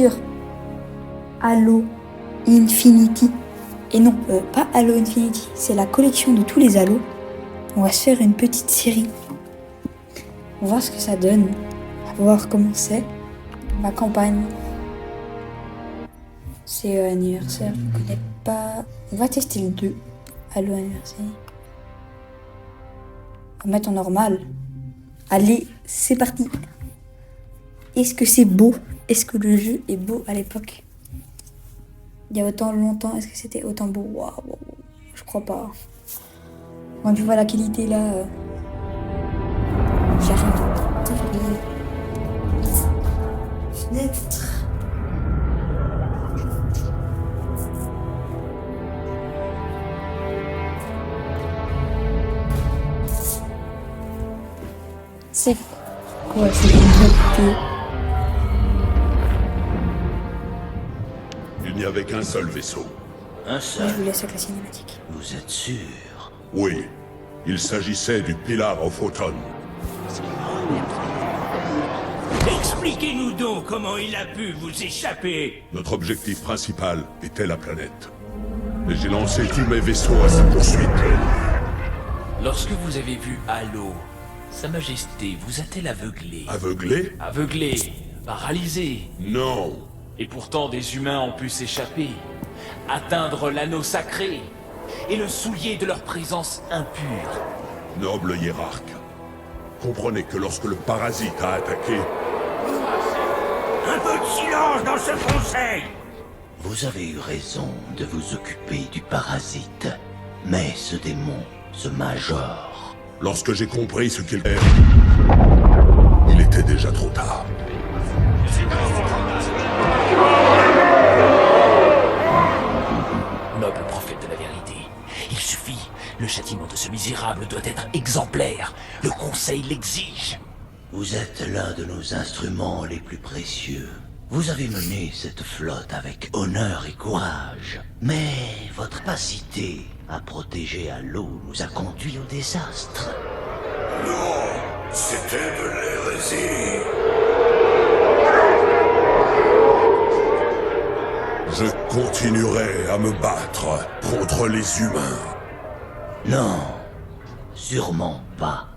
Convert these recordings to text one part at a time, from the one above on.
sur Halo Infinity. Et non, pas Halo Infinity, c'est la collection de tous les Halos. On va se faire une petite série. On va voir ce que ça donne. On va voir comment c'est. Ma campagne. C'est anniversaire, je ne connais pas. On va tester le 2. Halo anniversaire. On va mettre en normal. Allez, c'est parti. Est-ce que c'est beau? Est-ce que le jeu est beau à l'époque? Il y a autant longtemps, est-ce que c'était autant beau? Waouh, je crois pas. Quand tu vois la qualité là, j'arrive. Fenêtre. C'est quoi cette vidéo? Il n'y avait qu'un seul vaisseau. Un seul. Je vous laisse avec la cinématique. Vous êtes sûr? Oui, il s'agissait du Pillar of Autumn. Expliquez-nous donc comment il a pu vous échapper. Notre objectif principal était la planète. Et j'ai lancé tous mes vaisseaux à sa poursuite. Lorsque vous avez vu Halo, Sa Majesté vous a-t-elle aveuglé? Aveuglé? Aveuglé, paralysé. Non. Et pourtant des humains ont pu s'échapper, atteindre l'anneau sacré, et le souiller de leur présence impure. Noble hiérarque, comprenez que lorsque le parasite a attaqué, Un peu de silence dans ce conseil! Vous avez eu raison de vous occuper du parasite. Mais ce démon, ce major... lorsque j'ai compris ce qu'il est, il était déjà trop tard. Noble prophète de la vérité, il suffit. Le châtiment de ce misérable doit être exemplaire. Le conseil l'exige. Vous êtes l'un de nos instruments les plus précieux. Vous avez mené cette flotte avec honneur et courage. Mais votre capacité à protéger Halo nous a conduits au désastre. Non, c'était de l'hérésie. Je continuerai à me battre contre les humains. Non, sûrement pas.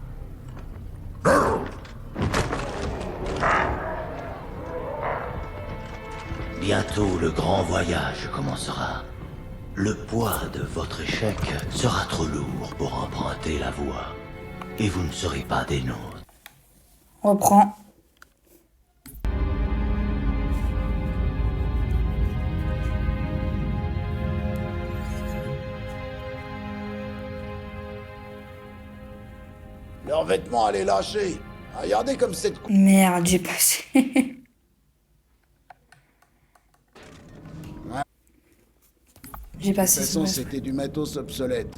Bientôt le grand voyage commencera. Le poids de votre échec sera trop lourd pour emprunter la voie. Et vous ne serez pas des nôtres. On reprend. Leurs vêtements allaient lâcher. Regardez comme cette Merde, j'ai passé. J'ai De passé. toute façon, c'était du matos obsolète.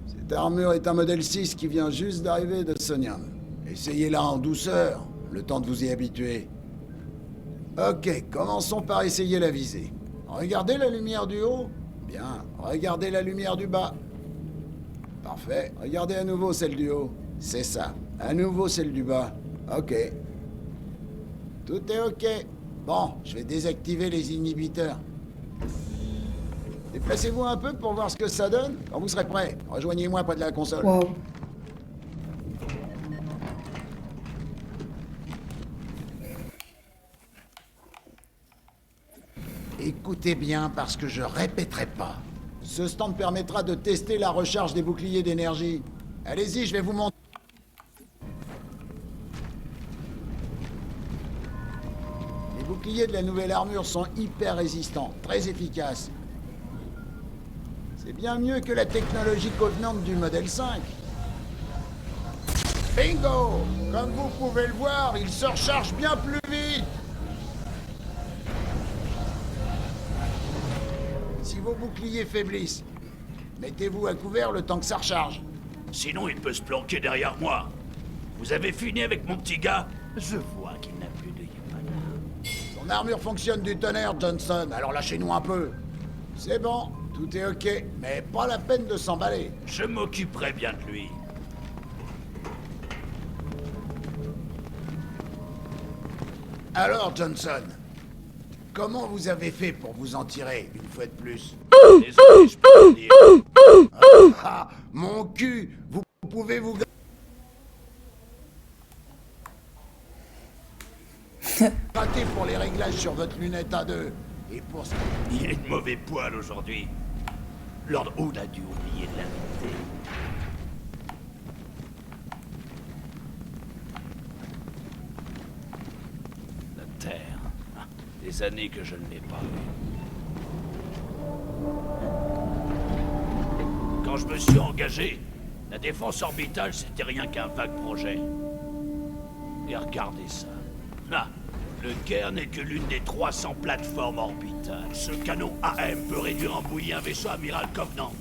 Cette armure est un modèle 6 qui vient juste d'arriver de Sonium. Essayez-la en douceur, le temps de vous y habituer. Ok, commençons par essayer la visée. Regardez la lumière du haut. Bien, regardez la lumière du bas. Parfait, regardez à nouveau celle du haut. C'est ça, à nouveau celle du bas. Ok. Tout est ok. Bon, je vais désactiver les inhibiteurs. Déplacez-vous un peu pour voir ce que ça donne. Quand vous serez prêt, rejoignez-moi près de la console. Wow. Écoutez bien parce que je répéterai pas. Ce stand permettra de tester la recharge des boucliers d'énergie. Allez-y, je vais vous montrer. Les boucliers de la nouvelle armure sont hyper résistants, très efficaces. C'est bien mieux que la technologie Covenant du modèle 5. Bingo! Comme vous pouvez le voir, il se recharge bien plus vite. Si vos boucliers faiblissent, mettez-vous à couvert le temps que ça recharge. Sinon, il peut se planquer derrière moi. Vous avez fini avec mon petit gars? Je vois qu'il n'a plus de Yamana. Son armure fonctionne du tonnerre, Johnson, alors lâchez-nous un peu. C'est bon, tout est ok, mais pas la peine de s'emballer. Je m'occuperai bien de lui. Alors, Johnson, Comment vous avez fait pour vous en tirer, une fois de plus? Désolé, je peux pas dire. Ah, mon cul! Vous pouvez vous... gratter pour les réglages sur votre lunette à deux. Et pour ce... Il est de mauvais poil aujourd'hui. Lord Hood a dû oublier de l'inviter. La Terre. Des années que je ne l'ai pas vue. Quand je me suis engagé, la défense orbitale, c'était rien qu'un vague projet. Et regardez ça. Là, le Caire n'est que l'une des 300 plateformes orbitales. Ce canon AM peut réduire en bouillie un vaisseau amiral Covenant.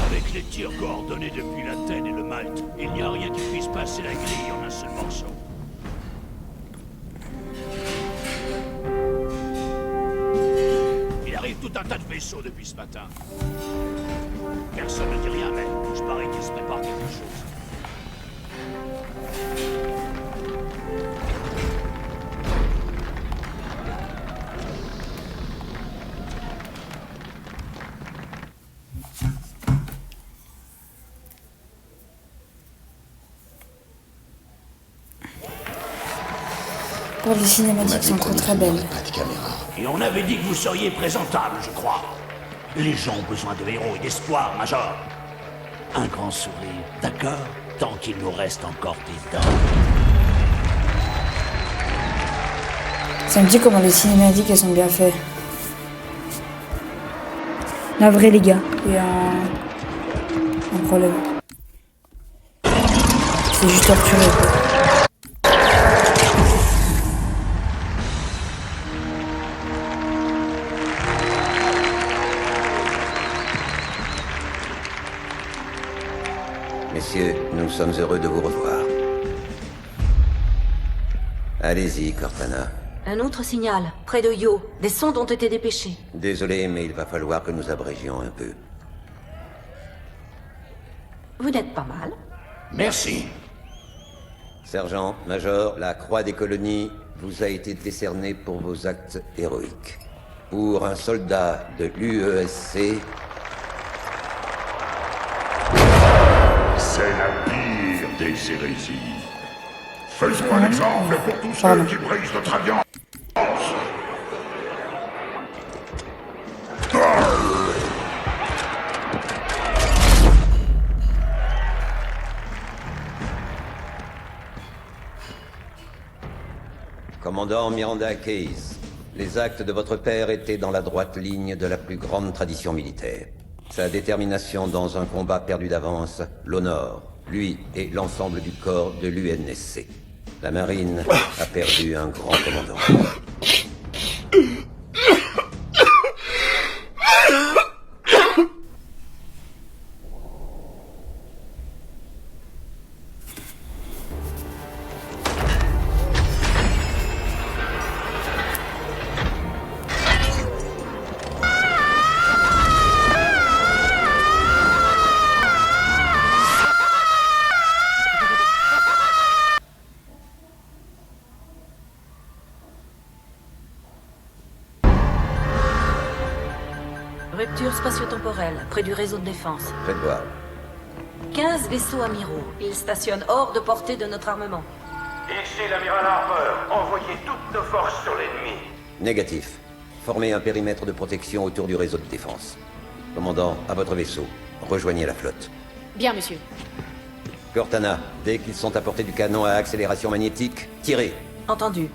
Avec les tirs coordonnés depuis l'Athènes et le Malte, il n'y a rien qui puisse passer la grille en un seul morceau. Il arrive tout un tas de vaisseaux depuis ce matin. Personne ne dit rien, mais je parie qu'il se prépare quelque chose. Oh, les cinématiques sont très belles. Et on avait dit que vous seriez présentable, je crois. Les gens ont besoin de héros et d'espoir, Major. Un grand sourire, d'accord? Tant qu'il nous reste encore des dents. Ça me dit comment les cinématiques elles sont bien faites. La vraie les gars, il y a un problème. C'est juste torturé quoi. Messieurs, nous sommes heureux de vous revoir. Allez-y, Cortana. Un autre signal, près de Yo. Des sondes ont été dépêchées. Désolé, mais il va falloir que nous abrégions un peu. Vous n'êtes pas mal. Merci. Sergent, Major, la Croix des colonies vous a été décernée pour vos actes héroïques. Pour un soldat de l'UESC... C'est la pire des hérésies. Faisons un exemple pour tous ceux qui brisent notre alliance. Commandant Miranda Case, les actes de votre père étaient dans la droite ligne de la plus grande tradition militaire. Sa détermination dans un combat perdu d'avance l'honore, lui et l'ensemble du corps de l'UNSC. La marine a perdu un grand commandant. Rupture spatio-temporelle, près du réseau de défense. Faites voir. 15 vaisseaux amiraux. Ils stationnent hors de portée de notre armement. Ici l'amiral Harper. Envoyez toutes nos forces sur l'ennemi. Négatif. Formez un périmètre de protection autour du réseau de défense. Commandant, à votre vaisseau. Rejoignez la flotte. Bien, monsieur. Cortana, dès qu'ils sont à portée du canon à accélération magnétique, tirez. Entendu.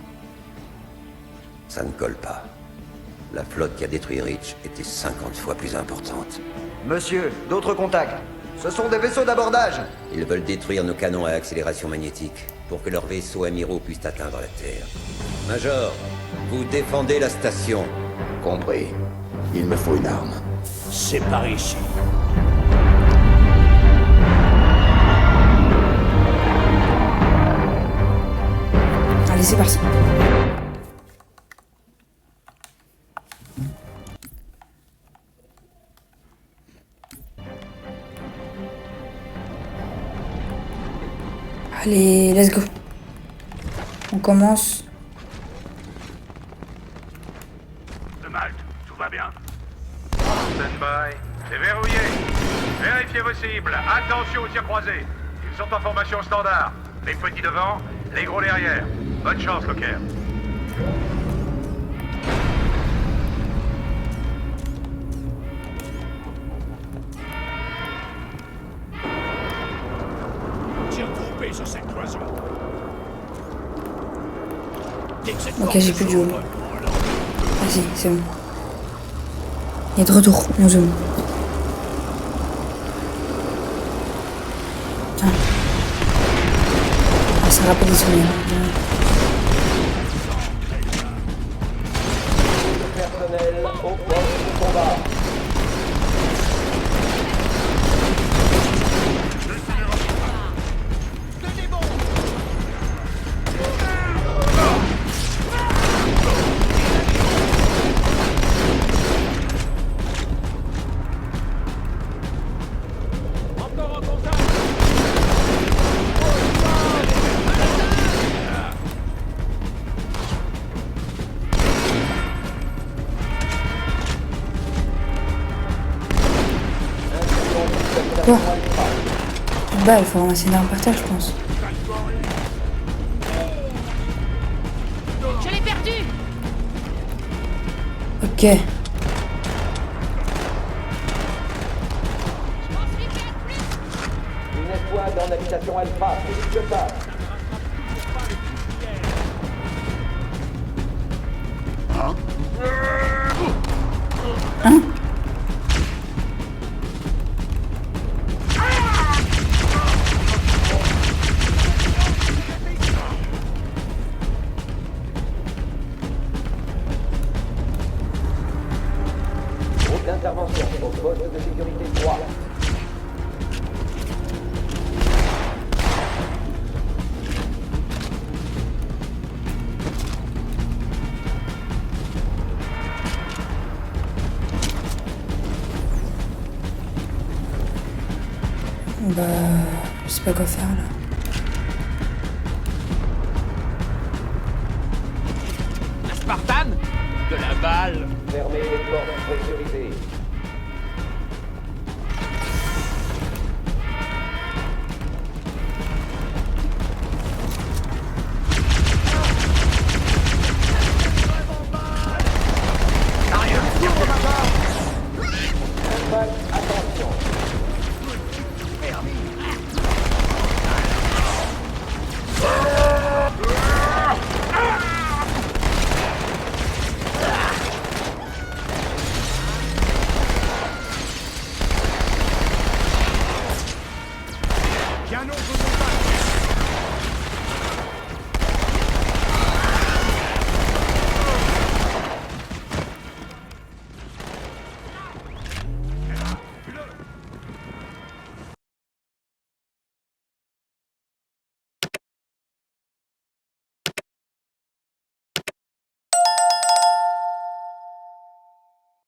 Ça ne colle pas. La flotte qui a détruit Reach était 50 fois plus importante. Monsieur, d'autres contacts. Ce sont des vaisseaux d'abordage. Ils veulent détruire nos canons à accélération magnétique pour que leurs vaisseaux amiraux puissent atteindre la Terre. Major, vous défendez la station. Compris. Il me faut une arme. C'est par ici. Allez, c'est parti. Allez, let's go. On commence. De Malte, tout va bien? Stand-by. C'est verrouillé. Vérifiez vos cibles. Attention aux tirs croisés. Ils sont en formation standard. Les petits devant, les gros derrière. Bonne chance, Locker. Tir groupé sur cette cloison. Ok, j'ai plus de jaune. Vas-y, c'est bon. Il est de retour, on zoom. Ah, ça rappelle des souvenirs. Personnel au poste de combat. Quoi? Bah, il faut ramasser une arme par terre, je pense. Je l'ai perdu. Ok. Une escouade en habitation alpha, plus que ça. Hein? Groupe d'intervention au poste de sécurité 3. Bah, je sais pas quoi faire là. Un Spartan? De la balle. Fermez les portes pressurisées. Attention. Canon